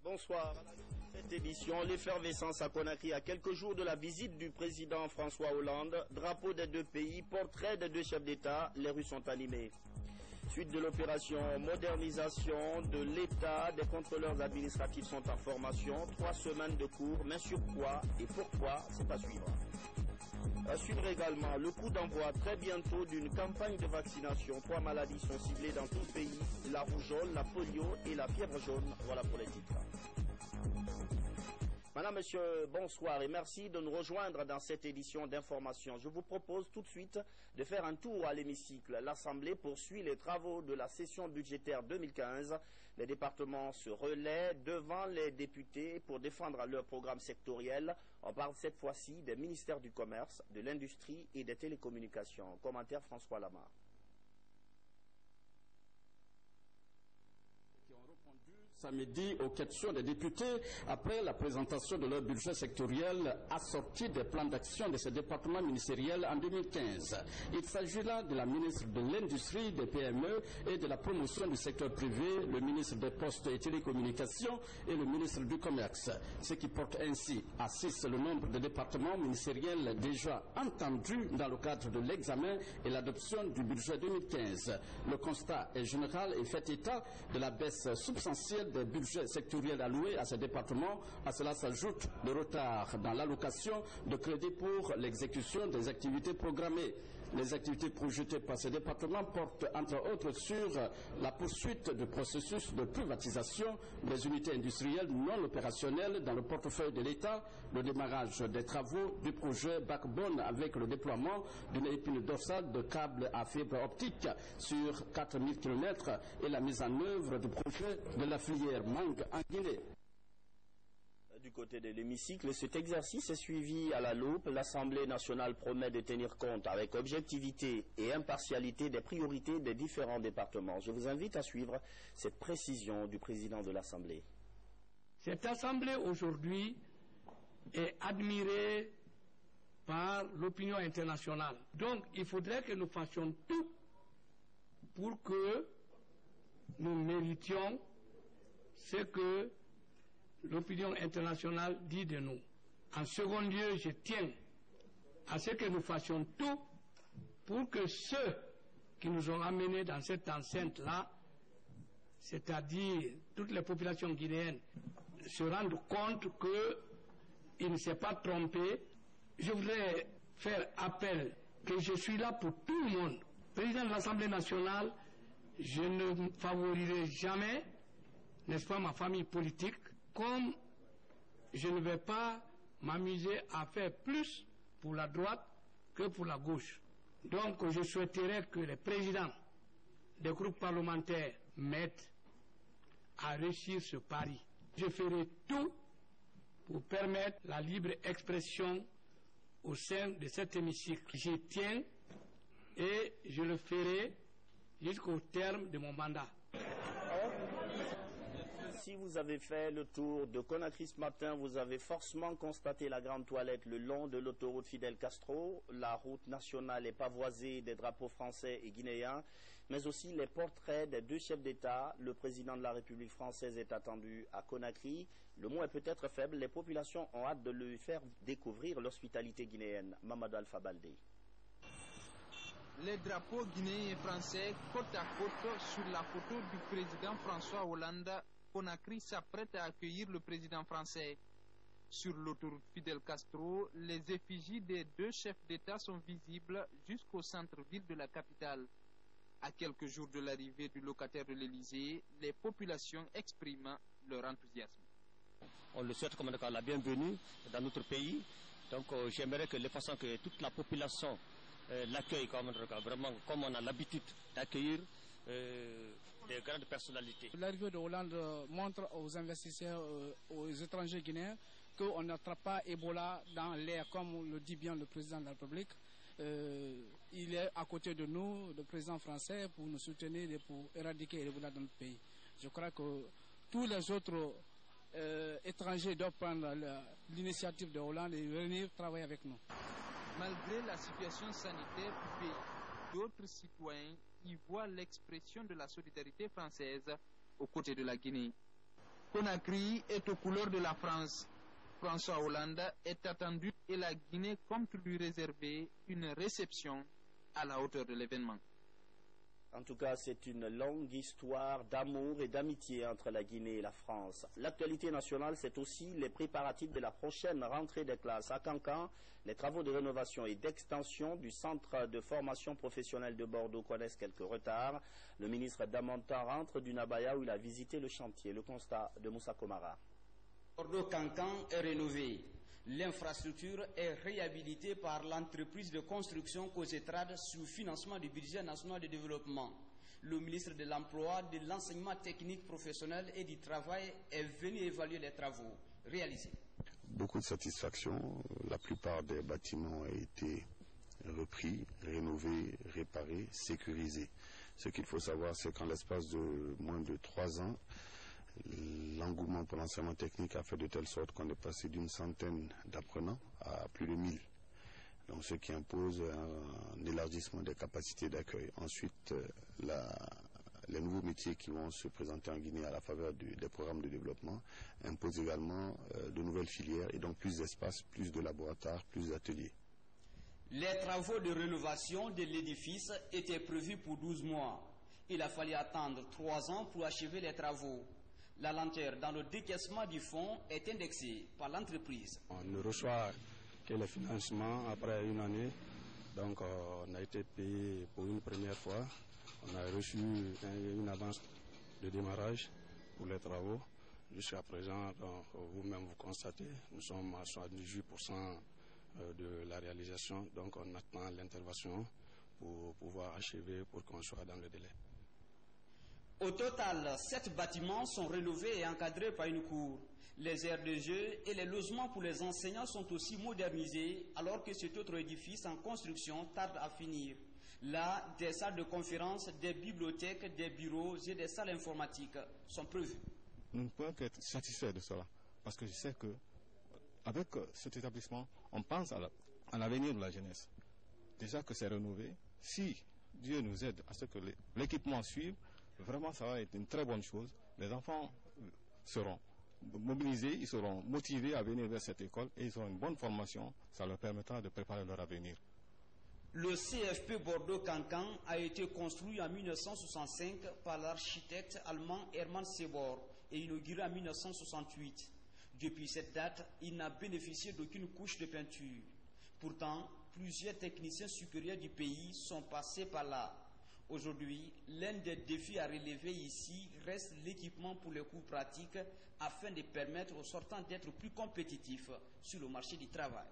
Bonsoir. Cette édition, l'effervescence à Conakry à quelques jours de la visite du président François Hollande, drapeau des deux pays, portrait des deux chefs d'État, les rues sont animées. Suite de l'opération modernisation de l'État, des contrôleurs administratifs sont en formation, 3 semaines de cours, mais sur quoi et pourquoi, c'est à suivre. À suivre également le coup d'envoi très bientôt d'une campagne de vaccination. 3 maladies sont ciblées dans tout le pays, la rougeole, la polio et la fièvre jaune. Voilà pour les titres. Madame, Monsieur, bonsoir et merci de nous rejoindre dans cette édition d'information. Je vous propose tout de suite de faire un tour à l'hémicycle. L'Assemblée poursuit les travaux de la session budgétaire 2015. Les départements se relaient devant les députés pour défendre leur programme sectoriel. On parle cette fois-ci des ministères du Commerce, de l'Industrie et des Télécommunications. Commentaire François Lamar. Qui ont répondu samedi aux questions des députés après la présentation de leur budget sectoriel assorti des plans d'action de ces départements ministériels en 2015. Il s'agit là de la ministre de l'Industrie, des PME et de la promotion du secteur privé, le ministre des Postes et Télécommunications et le ministre du Commerce, ce qui porte ainsi à 6 le nombre de départements ministériels déjà entendus dans le cadre de l'examen et l'adoption du budget 2015. Le constat est général et fait état de la baisse substantielle des budgets sectoriels alloués à ces départements. À cela s'ajoute le retard dans l'allocation de crédits pour l'exécution des activités programmées. Les activités projetées par ces départements portent entre autres sur la poursuite du processus de privatisation des unités industrielles non opérationnelles dans le portefeuille de l'État, le démarrage des travaux du projet Backbone avec le déploiement d'une épine dorsale de câbles à fibre optique sur 4000 km et la mise en œuvre du projet de la filière mangue en Guinée. Du côté de l'hémicycle, cet exercice est suivi à la loupe. L'Assemblée nationale promet de tenir compte avec objectivité et impartialité des priorités des différents départements. Je vous invite à suivre cette précision du président de l'Assemblée. Cette Assemblée aujourd'hui est admirée par l'opinion internationale. Donc il faudrait que nous fassions tout pour que nous méritions ce que l'opinion internationale dit de nous. En second lieu, je tiens à ce que nous fassions tout pour que ceux qui nous ont amenés dans cette enceinte-là, c'est-à-dire toutes les populations guinéennes, se rendent compte qu'ils ne s'est pas trompé. Je voudrais faire appel que je suis là pour tout le monde. Président de l'Assemblée nationale, je ne favoriserai jamais, n'est-ce pas, ma famille politique, comme je ne vais pas m'amuser à faire plus pour la droite que pour la gauche. Donc je souhaiterais que les présidents des groupes parlementaires m'aident à réussir ce pari. Je ferai tout pour permettre la libre expression au sein de cet hémicycle. J'y tiens et je le ferai jusqu'au terme de mon mandat. Si vous avez fait le tour de Conakry ce matin, vous avez forcément constaté la grande toilette le long de l'autoroute Fidel Castro. La route nationale est pavoisée des drapeaux français et guinéens, mais aussi les portraits des deux chefs d'État. Le président de la République française est attendu à Conakry. Le mot est peut-être faible, les populations ont hâte de lui faire découvrir l'hospitalité guinéenne. Mamadou Alpha Baldé. Les drapeaux guinéens et français côte à côte sur la photo du président François Hollande. Conakry s'apprête à accueillir le président français. Sur l'autoroute Fidel Castro, les effigies des deux chefs d'État sont visibles jusqu'au centre-ville de la capitale. À quelques jours de l'arrivée du locataire de l'Élysée, les populations expriment leur enthousiasme. On le souhaite comme la bienvenue dans notre pays. Donc j'aimerais que de façon que toute la population l'accueille vraiment comme on a l'habitude d'accueillir des grandes personnalités. L'arrivée de Hollande montre aux investisseurs, aux étrangers guinéens qu'on n'attrape pas Ebola dans l'air, comme le dit bien le président de la République. Il est à côté de nous, le président français, pour nous soutenir et pour éradiquer Ebola dans notre pays. Je crois que tous les autres étrangers doivent prendre l'initiative de Hollande et venir travailler avec nous. Malgré la situation sanitaire du pays, d'autres citoyens y voient l'expression de la solidarité française aux côtés de la Guinée. Conakry est aux couleurs de la France. François Hollande est attendu et la Guinée compte lui réserver une réception à la hauteur de l'événement. En tout cas, c'est une longue histoire d'amour et d'amitié entre la Guinée et la France. L'actualité nationale, c'est aussi les préparatifs de la prochaine rentrée des classes. À Cancan, les travaux de rénovation et d'extension du centre de formation professionnelle de Bordeaux connaissent quelques retards. Le ministre Damantan rentre du Nabaya où il a visité le chantier. Le constat de Moussa Komara. Bordeaux-Cancan est rénové. L'infrastructure est réhabilitée par l'entreprise de construction Cosetrad sous financement du budget national de développement. Le ministre de l'Emploi, de l'Enseignement technique professionnel et du Travail est venu évaluer les travaux réalisés. Beaucoup de satisfaction. La plupart des bâtiments ont été repris, rénovés, réparés, sécurisés. Ce qu'il faut savoir, c'est qu'en l'espace de moins de 3 ans, l'engouement pour l'enseignement technique a fait de telle sorte qu'on est passé d'une centaine d'apprenants à plus de 1000. Donc ce qui impose un élargissement des capacités d'accueil. Ensuite, les nouveaux métiers qui vont se présenter en Guinée à la faveur des programmes de développement imposent également de nouvelles filières et donc plus d'espace, plus de laboratoires, plus d'ateliers. Les travaux de rénovation de l'édifice étaient prévus pour 12 mois. Il a fallu attendre 3 ans pour achever les travaux. La lenteur dans le décaissement du fonds est indexée par l'entreprise. On ne reçoit que le financement après une année. Donc on a été payé pour une première fois. On a reçu une avance de démarrage pour les travaux. Jusqu'à présent, vous-même vous constatez, nous sommes à 78% de la réalisation. Donc on attend l'intervention pour pouvoir achever pour qu'on soit dans le délai. Au total, 7 bâtiments sont rénovés et encadrés par une cour. Les aires de jeu et les logements pour les enseignants sont aussi modernisés, alors que cet autre édifice en construction tarde à finir. Là, des salles de conférence, des bibliothèques, des bureaux et des salles informatiques sont prévues. Nous ne pouvons qu'être satisfaits de cela, parce que je sais qu'avec cet établissement, on pense à l'avenir de la jeunesse. Déjà que c'est rénové, si Dieu nous aide à ce que l'équipement suive, vraiment, ça va être une très bonne chose. Les enfants seront mobilisés, ils seront motivés à venir vers cette école et ils auront une bonne formation. Ça leur permettra de préparer leur avenir. Le CFP Bordeaux-Cancan a été construit en 1965 par l'architecte allemand Hermann Sebor et inauguré en 1968. Depuis cette date, il n'a bénéficié d'aucune couche de peinture. Pourtant, plusieurs techniciens supérieurs du pays sont passés par là. Aujourd'hui, l'un des défis à relever ici reste l'équipement pour les cours pratiques afin de permettre aux sortants d'être plus compétitifs sur le marché du travail.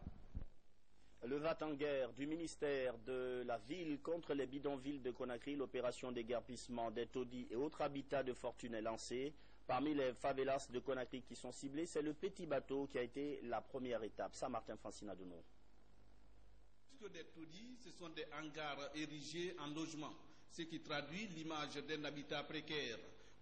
Le va-t-en-guerre du ministère de la Ville contre les bidonvilles de Conakry, l'opération déguerpissement des taudis et autres habitats de fortune est lancée. Parmi les favelas de Conakry qui sont ciblés, c'est le petit bateau qui a été la première étape. Ça, Martin Francina de nous. Plus que des taudis, ce sont des hangars érigés en logement, ce qui traduit l'image d'un habitat précaire.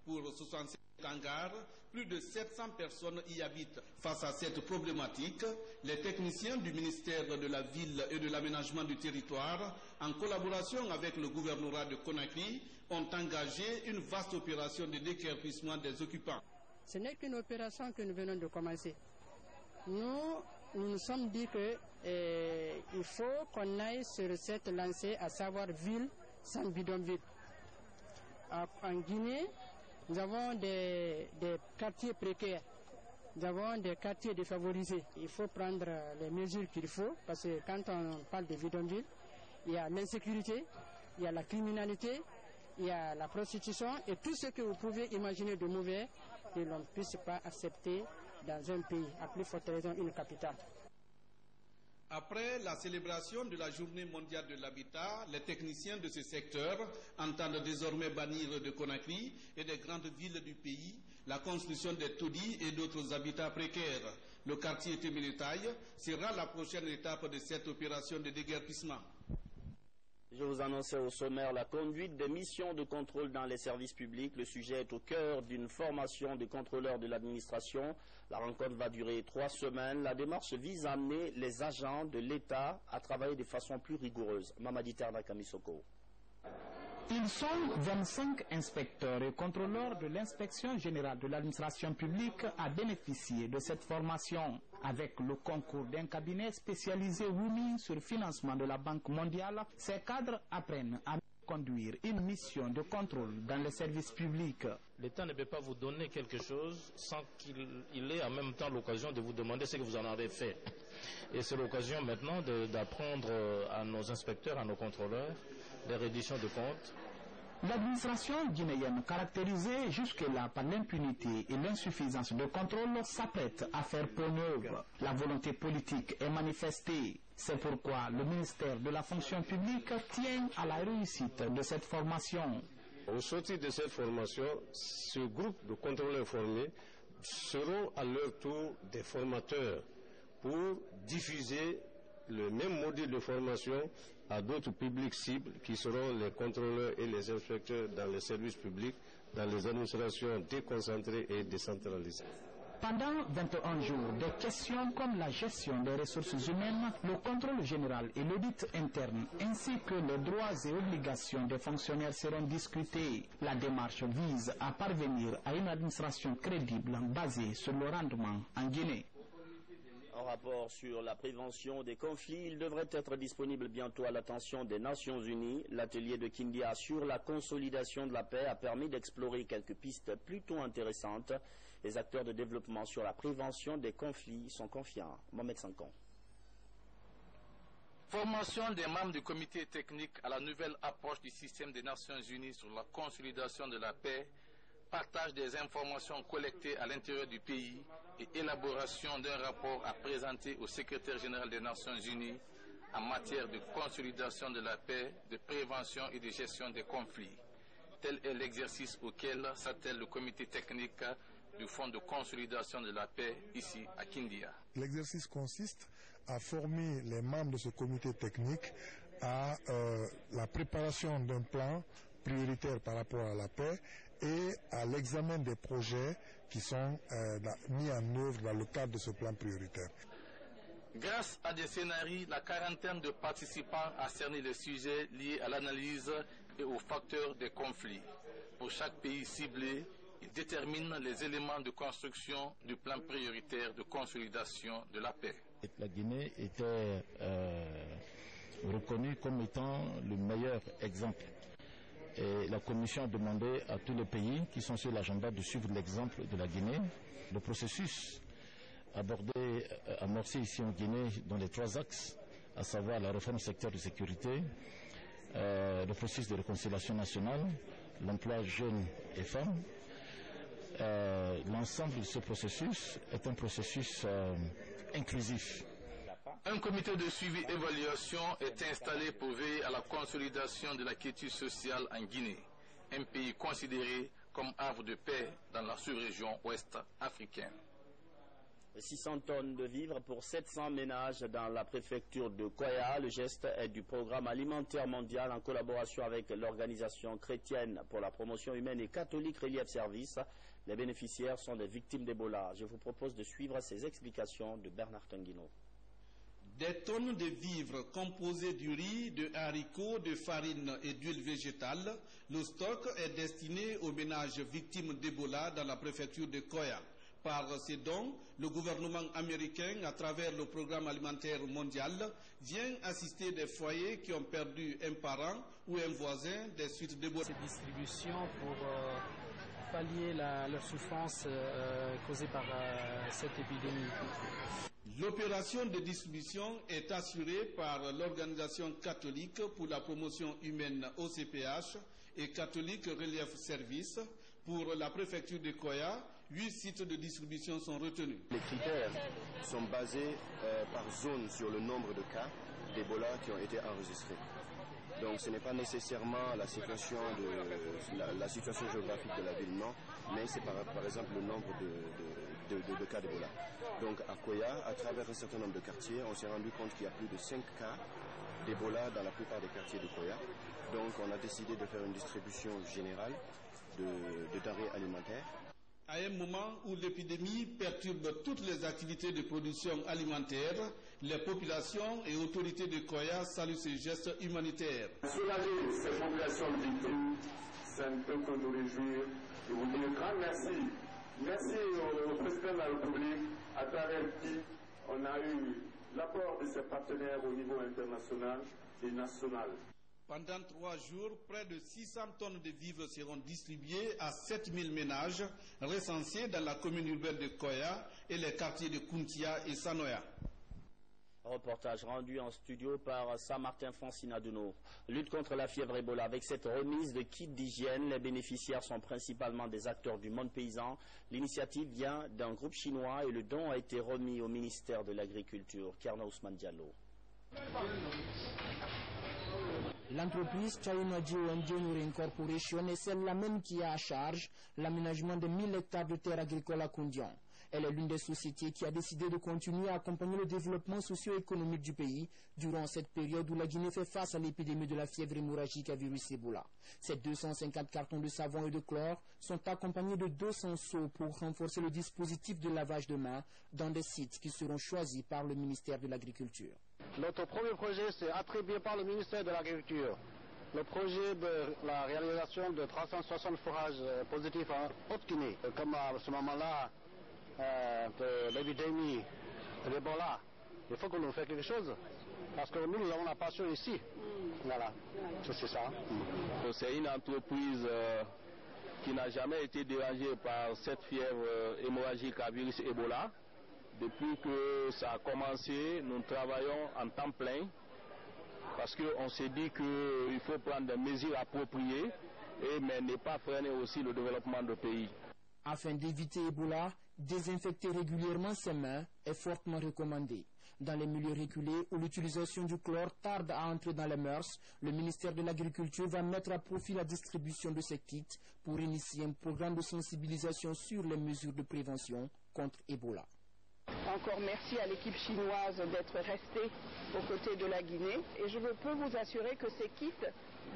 Pour 65 hangars, plus de 700 personnes y habitent. Face à cette problématique, les techniciens du ministère de la Ville et de l'Aménagement du Territoire, en collaboration avec le gouvernorat de Conakry, ont engagé une vaste opération de déguerpissement des occupants. Ce n'est qu'une opération que nous venons de commencer. Nous nous sommes dit qu'il faut qu'on aille sur cette lancée, à savoir ville sans bidonville. En Guinée, nous avons des quartiers précaires, nous avons des quartiers défavorisés. Il faut prendre les mesures qu'il faut, parce que quand on parle de bidonville, il y a l'insécurité, il y a la criminalité, il y a la prostitution et tout ce que vous pouvez imaginer de mauvais que l'on ne puisse pas accepter dans un pays, à plus forte raison une capitale. Après la célébration de la Journée mondiale de l'habitat, les techniciens de ce secteur entendent désormais bannir de Conakry et des grandes villes du pays la construction des taudis et d'autres habitats précaires. Le quartier Téménétaille sera la prochaine étape de cette opération de déguerpissement. Je vous annonçais au sommaire la conduite des missions de contrôle dans les services publics. Le sujet est au cœur d'une formation de contrôleurs de l'administration. La rencontre va durer 3 semaines. La démarche vise à amener les agents de l'État à travailler de façon plus rigoureuse. Mamadi Terna Kamisoko. Ils sont 25 inspecteurs et contrôleurs de l'inspection générale de l'administration publique à bénéficier de cette formation. Avec le concours d'un cabinet spécialisé WUMI sur le financement de la Banque mondiale, ces cadres apprennent à conduire une mission de contrôle dans les services publics. L'État ne peut pas vous donner quelque chose sans qu'il ait en même temps l'occasion de vous demander ce que vous en avez fait. Et c'est l'occasion maintenant d'apprendre à nos inspecteurs, à nos contrôleurs, les redditions de comptes. L'administration guinéenne, caractérisée jusque-là par l'impunité et l'insuffisance de contrôle, s'apprête à faire peau neuve. La volonté politique est manifestée. C'est pourquoi le ministère de la fonction publique tient à la réussite de cette formation. Au sortir de cette formation, ce groupe de contrôleurs formés seront à leur tour des formateurs pour diffuser le même modèle de formation à d'autres publics cibles qui seront les contrôleurs et les inspecteurs dans les services publics, dans les administrations déconcentrées et décentralisées. Pendant 21 jours, des questions comme la gestion des ressources humaines, le contrôle général et l'audit interne, ainsi que les droits et obligations des fonctionnaires seront discutés. La démarche vise à parvenir à une administration crédible basée sur le rendement en Guinée. Un rapport sur la prévention des conflits, il devrait être disponible bientôt à l'attention des Nations Unies. L'atelier de Kindia sur la consolidation de la paix a permis d'explorer quelques pistes plutôt intéressantes. Les acteurs de développement sur la prévention des conflits sont confiants. Mohamed Sankon. Formation des membres du comité technique à la nouvelle approche du système des Nations Unies sur la consolidation de la paix, partage des informations collectées à l'intérieur du pays et élaboration d'un rapport à présenter au secrétaire général des Nations Unies en matière de consolidation de la paix, de prévention et de gestion des conflits. Tel est l'exercice auquel s'attelle le comité technique du Fonds de consolidation de la paix ici à Kindia. L'exercice consiste à former les membres de ce comité technique à la préparation d'un plan prioritaire par rapport à la paix et à l'examen des projets qui sont mis en œuvre dans le cadre de ce plan prioritaire. Grâce à des scénarios, la quarantaine de participants a cerné les sujets liés à l'analyse et aux facteurs des conflits. Pour chaque pays ciblé, il détermine les éléments de construction du plan prioritaire de consolidation de la paix. La Guinée était reconnue comme étant le meilleur exemple. Et la Commission a demandé à tous les pays qui sont sur l'agenda de suivre l'exemple de la Guinée. Le processus amorcé ici en Guinée dans les 3 axes, à savoir la réforme du secteur de sécurité, le processus de réconciliation nationale, l'emploi jeunes et femmes. L'ensemble de ce processus est un processus inclusif. Un comité de suivi-évaluation est installé pour veiller à la consolidation de la quiétude sociale en Guinée, un pays considéré comme havre de paix dans la sous-région ouest africaine. 600 tonnes de vivres pour 700 ménages dans la préfecture de Koya. Le geste est du programme alimentaire mondial en collaboration avec l'organisation chrétienne pour la promotion humaine et catholique Relief Service. Les bénéficiaires sont des victimes d'Ebola. Je vous propose de suivre ces explications de Bernard Tanguino. Des tonnes de vivres composées du riz, de haricots, de farine et d'huile végétale. Le stock est destiné aux ménages victimes d'Ebola dans la préfecture de Koya. Par ces dons, le gouvernement américain, à travers le programme alimentaire mondial, vient assister des foyers qui ont perdu un parent ou un voisin des suites d'Ebola. Cette distribution pour pallier leur souffrance causée par cette épidémie. L'opération de distribution est assurée par l'Organisation catholique pour la promotion humaine OCPH et Catholique Relief Service. Pour la préfecture de Koya, 8 sites de distribution sont retenus. Les critères sont basés par zone sur le nombre de cas d'Ebola qui ont été enregistrés. Donc ce n'est pas nécessairement la situation géographique de la ville, non, mais c'est par exemple le nombre de cas d'Ebola. Donc à Koya, à travers un certain nombre de quartiers, on s'est rendu compte qu'il y a plus de 5 cas d'Ebola dans la plupart des quartiers de Koya. Donc on a décidé de faire une distribution générale de denrées alimentaires. À un moment où l'épidémie perturbe toutes les activités de production alimentaire, les populations et autorités de Koya saluent ces gestes humanitaires. Soulager ces populations victimes, c'est un peu que nous réjouir et vous dire grand merci. Merci au président de la République, à travers qui on a eu l'apport de ses partenaires au niveau international et national. Pendant 3 jours, près de 600 tonnes de vivres seront distribuées à 7000 ménages recensés dans la commune urbaine de Koya et les quartiers de Kuntia et Sanoya. Reportage rendu en studio par Saint-Martin Francina Duno. Lutte contre la fièvre Ebola. Avec cette remise de kits d'hygiène, les bénéficiaires sont principalement des acteurs du monde paysan. L'initiative vient d'un groupe chinois et le don a été remis au ministère de l'Agriculture. Kerna Ousmane Diallo. L'entreprise China Geoengineering Corporation est celle-là même qui a à charge l'aménagement de 1000 hectares de terres agricoles à Koundian. Elle est l'une des sociétés qui a décidé de continuer à accompagner le développement socio-économique du pays durant cette période où la Guinée fait face à l'épidémie de la fièvre hémorragique à virus Ebola. Ces 250 cartons de savon et de chlore sont accompagnés de 200 seaux pour renforcer le dispositif de lavage de mains dans des sites qui seront choisis par le ministère de l'Agriculture. Notre premier projet, c'est attribué par le ministère de l'Agriculture. Le projet de la réalisation de 360 forages positifs en Haute-Guinée. Comme à ce moment-là, de l'épidémie de l'Ebola, il faut que nous fassions quelque chose. Parce que nous avons la passion ici. Voilà, c'est ça. C'est une entreprise qui n'a jamais été dérangée par cette fièvre hémorragique à virus Ebola. Depuis que ça a commencé, nous travaillons en temps plein parce qu'on s'est dit qu'il faut prendre des mesures appropriées mais ne pas freiner aussi le développement du pays. Afin d'éviter Ebola, désinfecter régulièrement ses mains est fortement recommandé. Dans les milieux reculés où l'utilisation du chlore tarde à entrer dans les mœurs, le ministère de l'Agriculture va mettre à profit la distribution de ces kits pour initier un programme de sensibilisation sur les mesures de prévention contre Ebola. Encore merci à l'équipe chinoise d'être restée aux côtés de la Guinée et je peux vous assurer que ces kits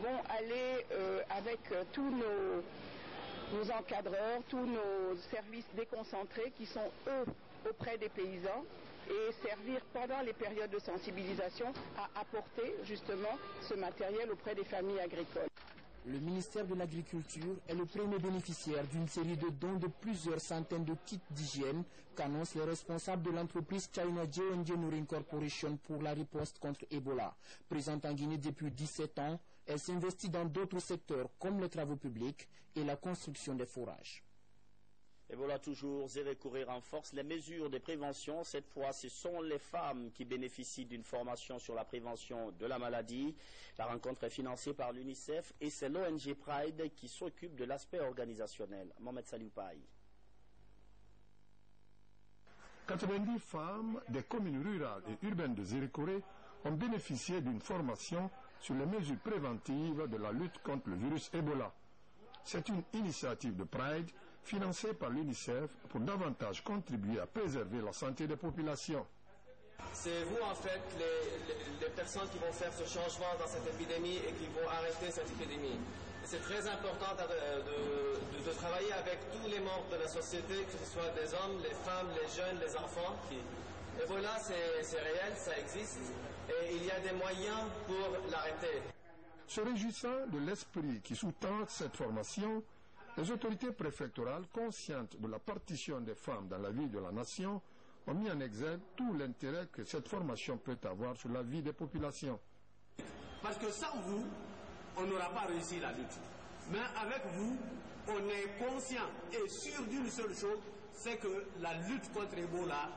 vont aller avec tous nos encadreurs, tous nos services déconcentrés qui sont eux auprès des paysans et servir pendant les périodes de sensibilisation à apporter justement ce matériel auprès des familles agricoles. Le ministère de l'Agriculture est le premier bénéficiaire d'une série de dons de plusieurs centaines de kits d'hygiène qu'annoncent les responsables de l'entreprise China Geoengineering Corporation pour la riposte contre Ebola. Présente en Guinée depuis 17 ans, elle s'investit dans d'autres secteurs comme les travaux publics et la construction des forages. Ebola toujours, Zérékoré renforce les mesures de prévention. Cette fois, ce sont les femmes qui bénéficient d'une formation sur la prévention de la maladie. La rencontre est financée par l'UNICEF et c'est l'ONG Pride qui s'occupe de l'aspect organisationnel. Mohamed Salioupaï. 90 femmes des communes rurales et urbaines de Zérékoré ont bénéficié d'une formation sur les mesures préventives de la lutte contre le virus Ebola. C'est une initiative de Pride financée par l'UNICEF pour davantage contribuer à préserver la santé des populations. C'est vous en fait les personnes qui vont faire ce changement dans cette épidémie et qui vont arrêter cette épidémie. C'est très important de travailler avec tous les membres de la société, que ce soit des hommes, les femmes, les jeunes, les enfants. Ebola, c'est réel, ça existe et il y a des moyens pour l'arrêter. Se réjouissant de l'esprit qui sous-tend cette formation, les autorités préfectorales, conscientes de la partition des femmes dans la vie de la nation, ont mis en exergue tout l'intérêt que cette formation peut avoir sur la vie des populations. Parce que sans vous, on n'aura pas réussi la lutte. Mais avec vous, on est conscient et sûr d'une seule chose, c'est que la lutte contre Ebola,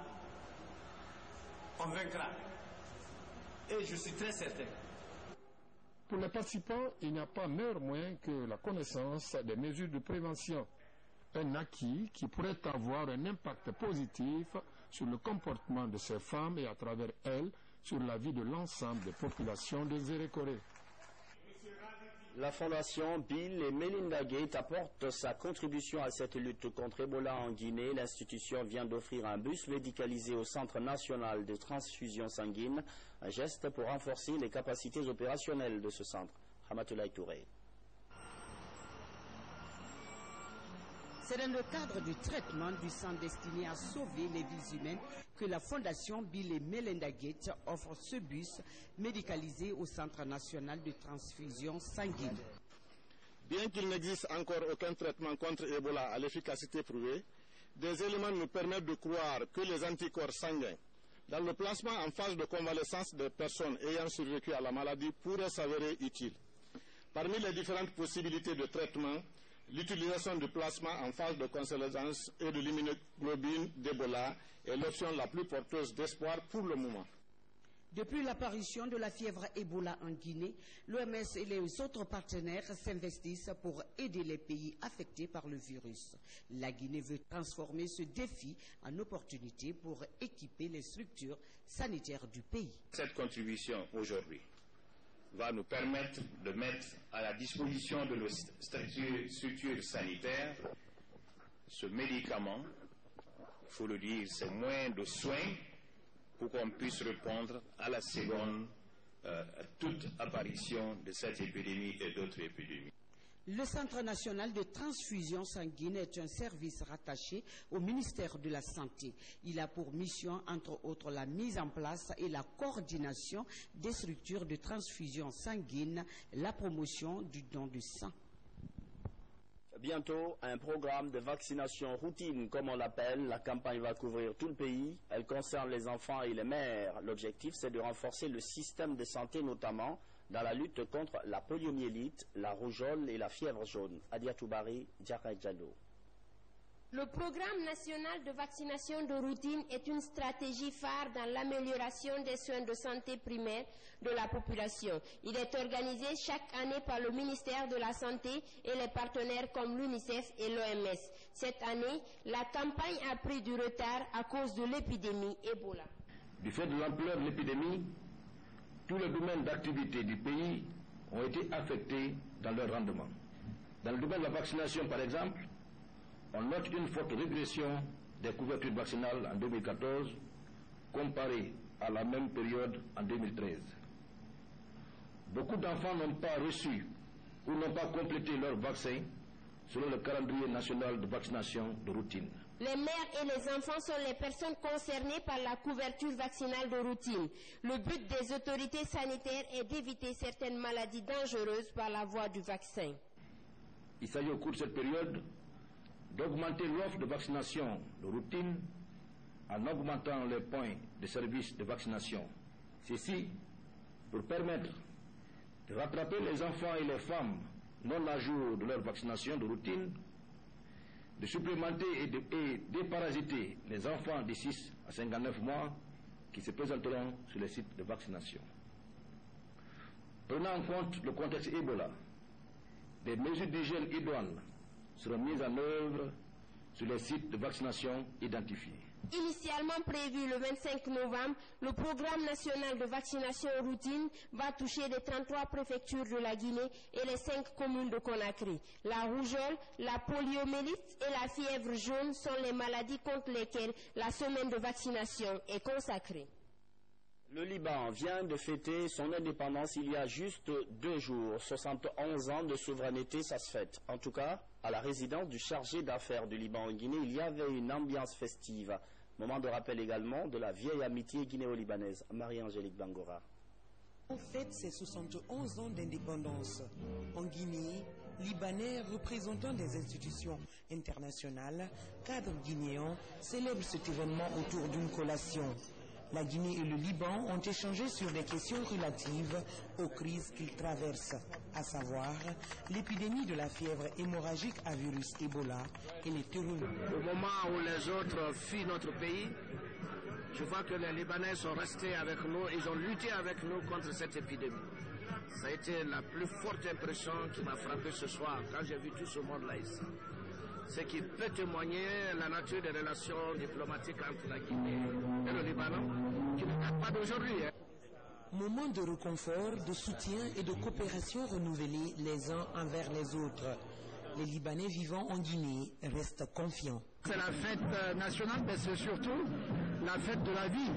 on vaincra. Et je suis très certain. Pour les participants, il n'y a pas meilleur moyen que la connaissance des mesures de prévention. Un acquis qui pourrait avoir un impact positif sur le comportement de ces femmes et à travers elles, sur la vie de l'ensemble des populations de Zérékoré. La fondation Bill et Melinda Gates apporte sa contribution à cette lutte contre Ebola en Guinée. L'institution vient d'offrir un bus médicalisé au Centre national de transfusion sanguine, un geste pour renforcer les capacités opérationnelles de ce centre. Ramatoulaye Touré. C'est dans le cadre du traitement du sang destiné à sauver les vies humaines que la fondation Bill et Melinda Gates offre ce bus médicalisé au Centre national de transfusion sanguine. Bien qu'il n'existe encore aucun traitement contre Ebola à l'efficacité prouvée, des éléments nous permettent de croire que les anticorps sanguins dans le placement en phase de convalescence des personnes ayant survécu à la maladie pourraient s'avérer utiles. Parmi les différentes possibilités de traitement, l'utilisation du plasma en phase de convalescence et de l'immunoglobine d'Ebola est l'option la plus porteuse d'espoir pour le moment. Depuis l'apparition de la fièvre Ebola en Guinée, l'OMS et les autres partenaires s'investissent pour aider les pays affectés par le virus. La Guinée veut transformer ce défi en opportunité pour équiper les structures sanitaires du pays. Cette contribution aujourd'hui va nous permettre de mettre à la disposition de nos structures sanitaires ce médicament. Il faut le dire, c'est moins de soins pour qu'on puisse répondre à la seconde toute apparition de cette épidémie et d'autres épidémies. Le Centre national de transfusion sanguine est un service rattaché au ministère de la Santé. Il a pour mission, entre autres, la mise en place et la coordination des structures de transfusion sanguine, la promotion du don de sang. Bientôt, un programme de vaccination routine, comme on l'appelle. La campagne va couvrir tout le pays. Elle concerne les enfants et les mères. L'objectif, c'est de renforcer le système de santé, notamment dans la lutte contre la poliomyélite, la rougeole et la fièvre jaune. Adia Toubari, Diarra Diallo. Le programme national de vaccination de routine est une stratégie phare dans l'amélioration des soins de santé primaire de la population. Il est organisé chaque année par le ministère de la Santé et les partenaires comme l'UNICEF et l'OMS. Cette année, la campagne a pris du retard à cause de l'épidémie Ebola. Du fait de l'ampleur de l'épidémie, tous les domaines d'activité du pays ont été affectés dans leur rendement. Dans le domaine de la vaccination, par exemple, on note une forte régression des couvertures vaccinales en 2014 comparée à la même période en 2013. Beaucoup d'enfants n'ont pas reçu ou n'ont pas complété leur vaccin selon le calendrier national de vaccination de routine. Les mères et les enfants sont les personnes concernées par la couverture vaccinale de routine. Le but des autorités sanitaires est d'éviter certaines maladies dangereuses par la voie du vaccin. Il s'agit au cours de cette période d'augmenter l'offre de vaccination de routine en augmentant les points de service de vaccination. Ceci pour permettre de rattraper les enfants et les femmes non à jour de leur vaccination de routine, de supplémenter et déparasiter les enfants de 6 à 59 mois qui se présenteront sur les sites de vaccination. Prenant en compte le contexte Ebola, des mesures d'hygiène idoines seront mises en œuvre sur les sites de vaccination identifiés. Initialement prévu le 25 novembre, le programme national de vaccination routine va toucher les 33 préfectures de la Guinée et les 5 communes de Conakry. La rougeole, la poliomyélite et la fièvre jaune sont les maladies contre lesquelles la semaine de vaccination est consacrée. Le Liban vient de fêter son indépendance il y a juste 2 jours. 71 ans de souveraineté, ça se fête. En tout cas, à la résidence du chargé d'affaires du Liban en Guinée, il y avait une ambiance festive. Moment de rappel également de la vieille amitié guinéo-libanaise. Marie-Angélique Bangora. On fête ses 71 ans d'indépendance. En Guinée, Libanais représentant des institutions internationales, cadres guinéens, célèbrent cet événement autour d'une collation. La Guinée et le Liban ont échangé sur des questions relatives aux crises qu'ils traversent, à savoir l'épidémie de la fièvre hémorragique à virus Ebola et les terroristes. Au moment où les autres fuient notre pays, je vois que les Libanais sont restés avec nous, ils ont lutté avec nous contre cette épidémie. Ça a été la plus forte impression qui m'a frappé ce soir quand j'ai vu tout ce monde-là ici. Ce qui peut témoigner la nature des relations diplomatiques entre la Guinée et le Liban, qui ne date pas d'aujourd'hui. Moment de réconfort, de soutien et de coopération renouvelée les uns envers les autres. Les Libanais vivant en Guinée restent confiants. C'est la fête nationale, mais c'est surtout la fête de la vie.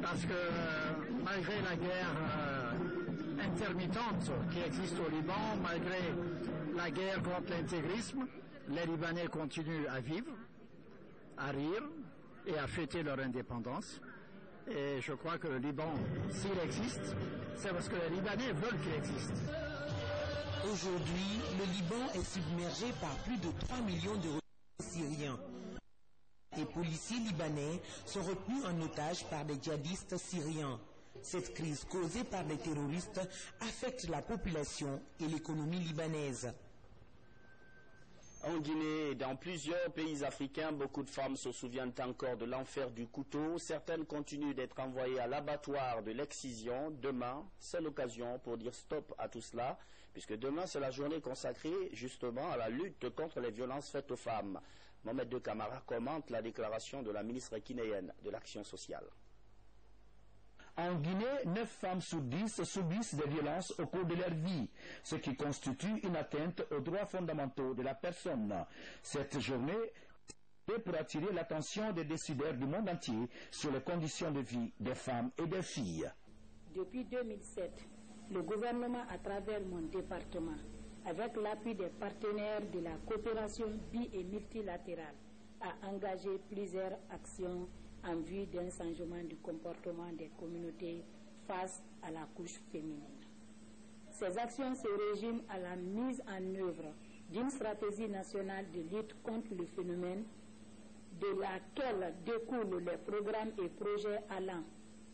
Parce que malgré la guerre intermittente qui existe au Liban, malgré la guerre contre l'intégrisme, les Libanais continuent à vivre, à rire et à fêter leur indépendance. Et je crois que le Liban, s'il existe, c'est parce que les Libanais veulent qu'il existe. Aujourd'hui, le Liban est submergé par plus de 3 millions de Syriens. Les policiers libanais sont retenus en otage par des djihadistes syriens. Cette crise causée par les terroristes affecte la population et l'économie libanaise. En Guinée et dans plusieurs pays africains, beaucoup de femmes se souviennent encore de l'enfer du couteau. Certaines continuent d'être envoyées à l'abattoir de l'excision. Demain, c'est l'occasion pour dire stop à tout cela, puisque demain, c'est la journée consacrée justement à la lutte contre les violences faites aux femmes. Mohamed De Camara commente la déclaration de la ministre guinéenne de l'Action sociale. En Guinée, 9 femmes sur 10 subissent des violences au cours de leur vie, ce qui constitue une atteinte aux droits fondamentaux de la personne. Cette journée est pour attirer l'attention des décideurs du monde entier sur les conditions de vie des femmes et des filles. Depuis 2007, le gouvernement, à travers mon département, avec l'appui des partenaires de la coopération bi- et multilatérale, a engagé plusieurs actions en vue d'un changement du comportement des communautés face à la couche féminine. Ces actions se résument à la mise en œuvre d'une stratégie nationale de lutte contre le phénomène, de laquelle découlent les programmes et projets allant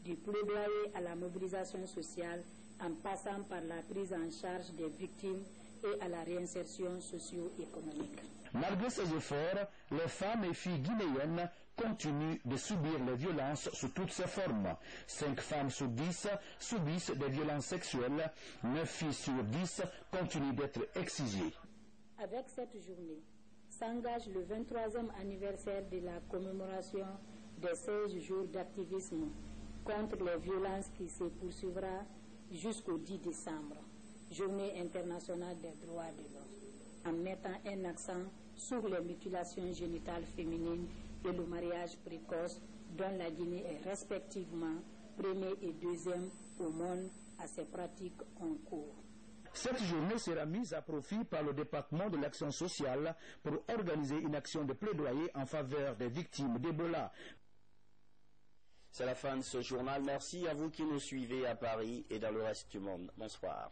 du plaidoyer à la mobilisation sociale, en passant par la prise en charge des victimes et à la réinsertion socio-économique. Malgré ces efforts, les femmes et filles guinéennes continuent de subir les violences sous toutes ses formes. 5 femmes sur 10 subissent des violences sexuelles, 9 filles sur 10 continuent d'être excisées. Avec cette journée s'engage le 23e anniversaire de la commémoration des 16 jours d'activisme contre les violences qui se poursuivra jusqu'au 10 décembre, Journée internationale des droits de l'homme, en mettant un accent sur les mutilations génitales féminines et le mariage précoce, dont la Guinée est respectivement premier et deuxième au monde à ces pratiques en cours. Cette journée sera mise à profit par le département de l'action sociale pour organiser une action de plaidoyer en faveur des victimes d'Ebola. C'est la fin de ce journal. Merci à vous qui nous suivez à Paris et dans le reste du monde. Bonsoir.